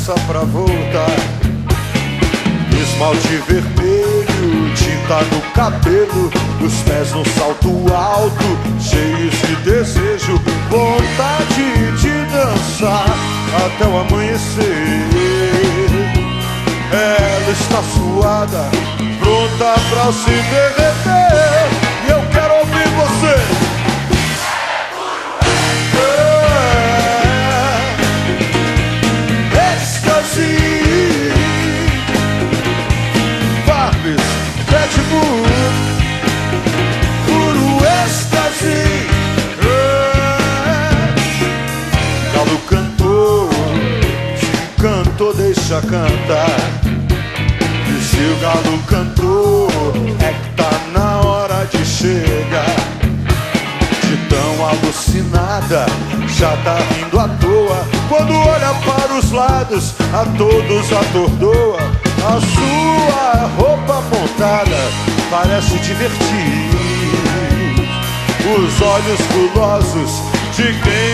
pressa pra voltar. Esmalte vermelho, tinta no cabelo, os pés num salto alto, cheios de desejo, vontade de dançar até o amanhecer. Ela está suada, pronta pra se derreter, e eu quero ouvir você. Red Bull, puro êxtase. Galo cantou, se cantou, deixa cantar. E se o galo cantou, é que tá na hora de chegar. De tão alucinada, já tá rindo à toa. Quando olha para os lados, a todos atordoa. A sua roupa montada parece divertir os olhos gulosos de quem